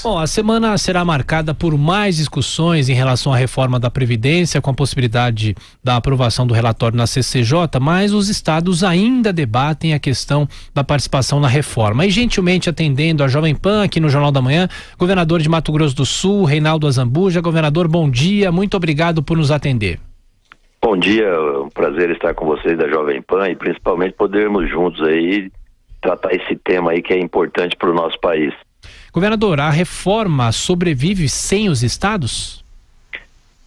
Bom, a semana será marcada por mais discussões em relação à reforma da Previdência, com a possibilidade da aprovação do relatório na CCJ, mas os estados ainda debatem a questão da participação na reforma. E gentilmente atendendo a Jovem Pan aqui no Jornal da Manhã, governador de Mato Grosso do Sul, Reinaldo Azambuja. Governador, bom dia, muito obrigado por nos atender. Bom dia, é um prazer estar com vocês da Jovem Pan e principalmente podermos juntos aí tratar esse tema aí que é importante para o nosso país. Governador, a reforma sobrevive sem os estados?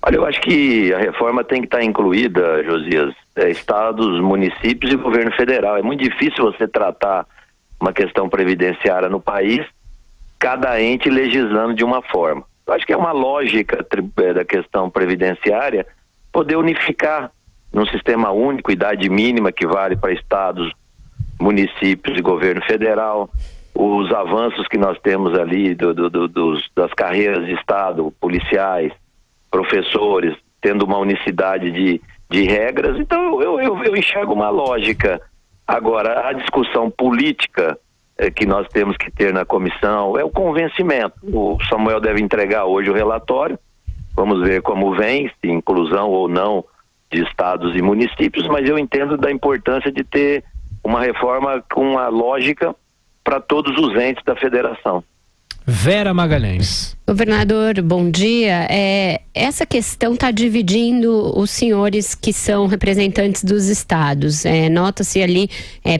Olha, eu acho que a reforma tem que estar incluída, Josias, estados, municípios e governo federal. É muito difícil você tratar uma questão previdenciária no país, cada ente legislando de uma forma. Eu acho que é uma lógica da questão previdenciária poder unificar num sistema único, idade mínima que vale para estados, municípios e governo federal, os avanços que nós temos ali das carreiras de estado, policiais, professores, tendo uma unicidade de regras. Então eu enxergo uma lógica. Agora, a discussão política que nós temos que ter na comissão é o convencimento. O Samuel deve entregar hoje o relatório, vamos ver como vem, se inclusão ou não de estados e municípios, mas eu entendo da importância de ter uma reforma com uma lógica para todos os entes da federação. Vera Magalhães. Governador, bom dia. Essa questão está dividindo os senhores que são representantes dos estados. Nota-se ali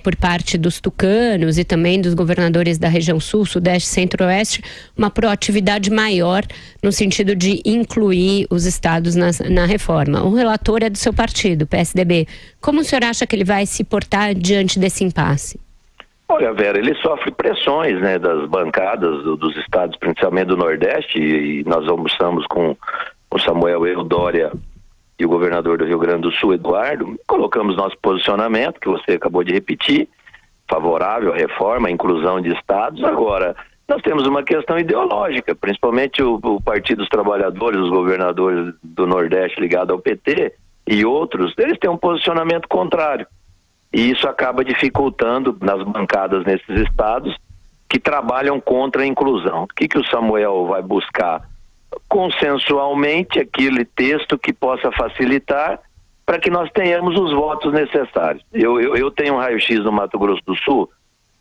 por parte dos tucanos e também dos governadores da região sul, sudeste, centro-oeste, uma proatividade maior no sentido de incluir os estados na reforma. O relator é do seu partido, PSDB. Como o senhor acha que ele vai se portar diante desse impasse? Olha, Vera, ele sofre pressões, né, das bancadas dos estados, principalmente do Nordeste, e nós almoçamos com o Samuel Eudória e o governador do Rio Grande do Sul, Eduardo, colocamos nosso posicionamento, que você acabou de repetir, favorável à reforma, à inclusão de estados. Agora, nós temos uma questão ideológica, principalmente o Partido dos Trabalhadores, os governadores do Nordeste ligados ao PT e outros, eles têm um posicionamento contrário. E isso acaba dificultando nas bancadas nesses estados que trabalham contra a inclusão. O que o Samuel vai buscar? Consensualmente aquele texto que possa facilitar para que nós tenhamos os votos necessários. Eu tenho um raio-x no Mato Grosso do Sul,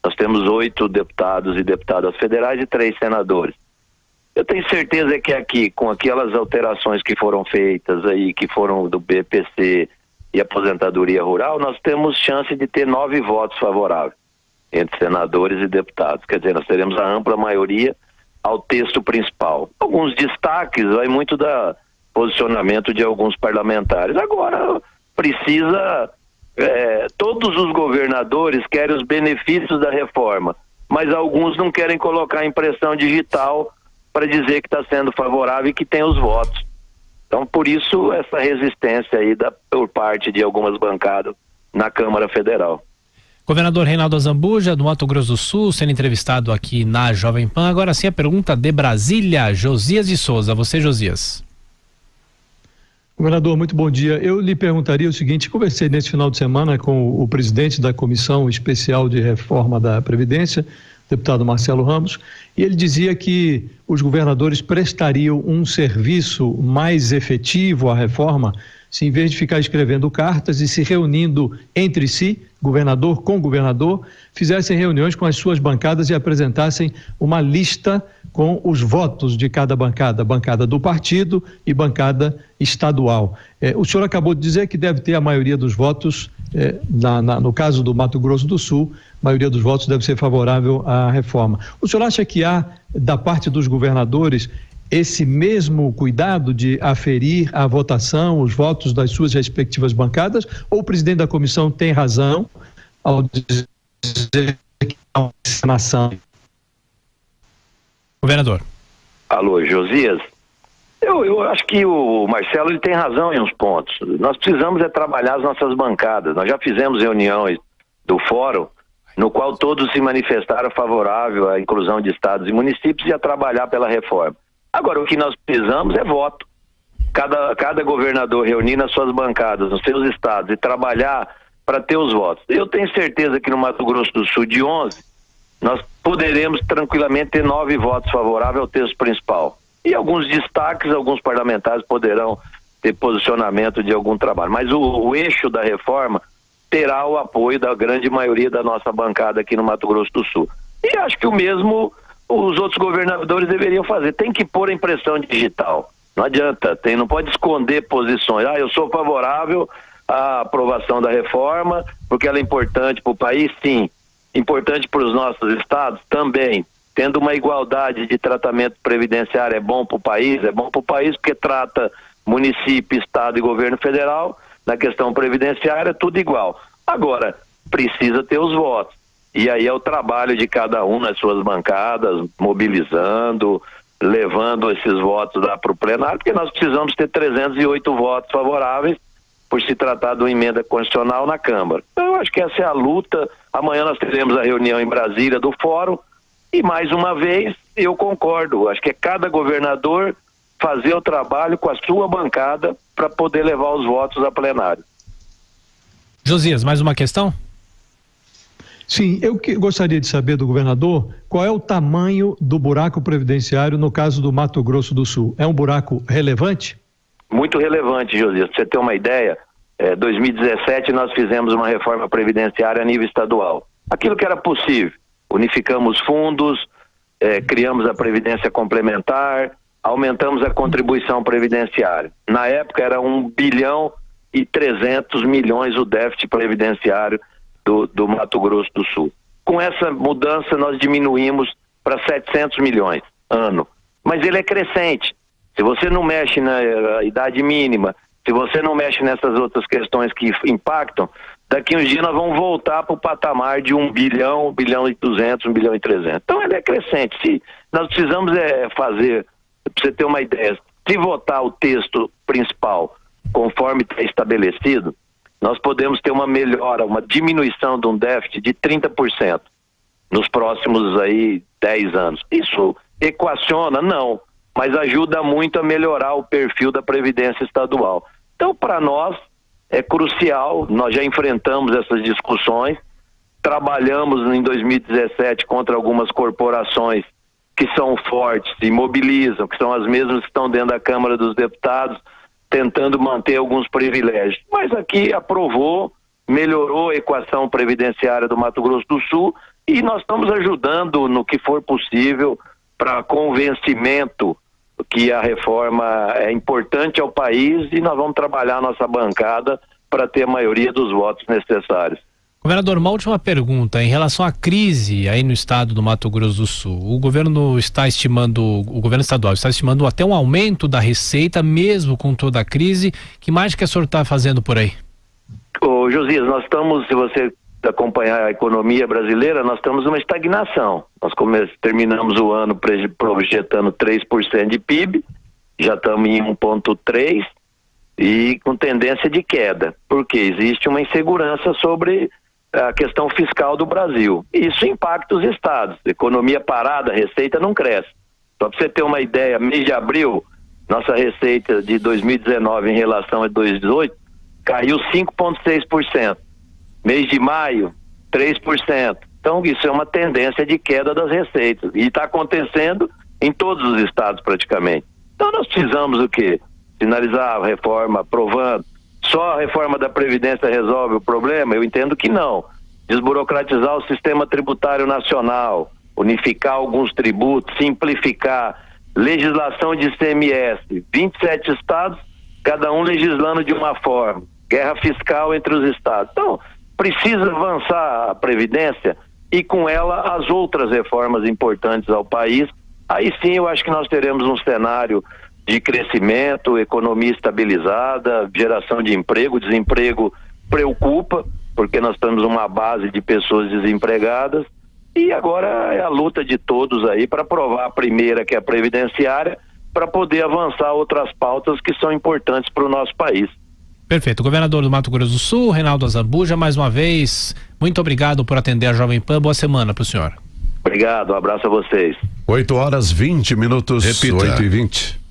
nós temos 8 deputados e deputadas federais e 3 senadores. Eu tenho certeza que aqui, com aquelas alterações que foram feitas aí, que foram do BPC e aposentadoria rural, nós temos chance de ter 9 votos favoráveis entre senadores e deputados. Quer dizer, nós teremos a ampla maioria ao texto principal. Alguns destaques, vai muito da posicionamento de alguns parlamentares. Agora, precisa... todos os governadores querem os benefícios da reforma, mas alguns não querem colocar a impressão digital para dizer que está sendo favorável e que tem os votos. Então, por isso, essa resistência aí por parte de algumas bancadas na Câmara Federal. Governador Reinaldo Azambuja, do Mato Grosso do Sul, sendo entrevistado aqui na Jovem Pan. Agora sim a pergunta de Brasília, Josias de Souza. Você, Josias. Governador, muito bom dia. Eu lhe perguntaria o seguinte: conversei nesse final de semana com o presidente da Comissão Especial de Reforma da Previdência, deputado Marcelo Ramos, e ele dizia que os governadores prestariam um serviço mais efetivo à reforma se, em vez de ficar escrevendo cartas e se reunindo entre si, governador com governador, fizessem reuniões com as suas bancadas e apresentassem uma lista com os votos de cada bancada, bancada do partido e bancada estadual. O senhor acabou de dizer que deve ter a maioria dos votos, no caso do Mato Grosso do Sul, a maioria dos votos deve ser favorável à reforma. O senhor acha que há, da parte dos governadores, esse mesmo cuidado de aferir a votação, os votos das suas respectivas bancadas, ou o presidente da comissão tem razão ao dizer que há uma nação? Governador. Alô, Josias. Eu acho que o Marcelo ele tem razão em uns pontos. Nós precisamos trabalhar as nossas bancadas. Nós já fizemos reuniões do fórum no qual todos se manifestaram favorável à inclusão de estados e municípios e a trabalhar pela reforma. Agora, o que nós precisamos é voto. Cada governador reunir nas suas bancadas, nos seus estados e trabalhar para ter os votos. Eu tenho certeza que no Mato Grosso do Sul, de 11, nós poderemos tranquilamente ter 9 votos favoráveis ao texto principal. E alguns destaques, alguns parlamentares poderão ter posicionamento de algum trabalho. Mas o eixo da reforma terá o apoio da grande maioria da nossa bancada aqui no Mato Grosso do Sul. E acho que o mesmo os outros governadores deveriam fazer. Tem que pôr a impressão digital. Não adianta, não pode esconder posições. Eu sou favorável à aprovação da reforma, porque ela é importante para o país, sim. Importante para os nossos estados, também. Tendo uma igualdade de tratamento previdenciário é bom para o país porque trata município, estado e governo federal, na questão previdenciária, tudo igual. Agora, precisa ter os votos. E aí é o trabalho de cada um nas suas bancadas, mobilizando, levando esses votos lá para o plenário, porque nós precisamos ter 308 votos favoráveis por se tratar de uma emenda constitucional na Câmara. Então, eu acho que essa é a luta. Amanhã nós teremos a reunião em Brasília do Fórum e, mais uma vez, eu concordo. Acho que é cada governador fazer o trabalho com a sua bancada para poder levar os votos a plenário. Josias, mais uma questão? Sim, eu gostaria de saber do governador qual é o tamanho do buraco previdenciário no caso do Mato Grosso do Sul. É um buraco relevante? Muito relevante, Josias. Para você ter uma ideia, 2017 nós fizemos uma reforma previdenciária a nível estadual. Aquilo que era possível. Unificamos fundos, criamos a previdência complementar, aumentamos a contribuição previdenciária. Na época era 1,3 bilhão o déficit previdenciário do Mato Grosso do Sul. Com essa mudança nós diminuímos para 700 milhões ano. Mas ele é crescente. Se você não mexe na idade mínima, se você não mexe nessas outras questões que impactam, daqui uns dias nós vamos voltar para o patamar de 1 bilhão, 1 bilhão e 200, 1 bilhão e 300. Então ele é crescente. Nós precisamos fazer, para você ter uma ideia, se votar o texto principal conforme está estabelecido, nós podemos ter uma melhora, uma diminuição de um déficit de 30% nos próximos 10 anos. Isso equaciona? Não, mas ajuda muito a melhorar o perfil da Previdência Estadual. Então, para nós, é crucial, nós já enfrentamos essas discussões, trabalhamos em 2017 contra algumas corporações que são fortes e mobilizam, que são as mesmas que estão dentro da Câmara dos Deputados, tentando manter alguns privilégios. Mas aqui aprovou, melhorou a equação previdenciária do Mato Grosso do Sul e nós estamos ajudando no que for possível para convencimento que a reforma é importante ao país e nós vamos trabalhar a nossa bancada para ter a maioria dos votos necessários. Governador, uma última pergunta em relação à crise aí no estado do Mato Grosso do Sul. O governo estadual está estimando até um aumento da receita, mesmo com toda a crise. Que mais que o senhor está fazendo por aí? Ô Josias, nós estamos, se você acompanhar a economia brasileira, nós estamos numa estagnação. Nós terminamos o ano projetando 3% de PIB, já estamos em 1,3% e com tendência de queda, porque existe uma insegurança sobre a questão fiscal do Brasil. Isso impacta os estados. Economia parada, a receita não cresce. Só para você ter uma ideia, mês de abril, nossa receita de 2019 em relação a 2018 caiu 5,6%. Mês de maio, 3%. Então isso é uma tendência de queda das receitas. E está acontecendo em todos os estados praticamente. Então nós precisamos o quê? Finalizar a reforma, aprovando. Só a reforma da Previdência resolve o problema? Eu entendo que não. Desburocratizar o sistema tributário nacional, unificar alguns tributos, simplificar, legislação de ICMS, 27 estados, cada um legislando de uma forma, guerra fiscal entre os estados. Então, precisa avançar a Previdência e com ela as outras reformas importantes ao país. Aí sim eu acho que nós teremos um cenário de crescimento, economia estabilizada, geração de emprego. Desemprego preocupa, porque nós temos uma base de pessoas desempregadas e agora é a luta de todos aí para aprovar a primeira, que é a previdenciária, para poder avançar outras pautas que são importantes para o nosso país. Perfeito. Governador do Mato Grosso do Sul, Reinaldo Azambuja, mais uma vez, muito obrigado por atender a Jovem Pan. Boa semana para o senhor. Obrigado, um abraço a vocês. 8h20. Repita. 8h20.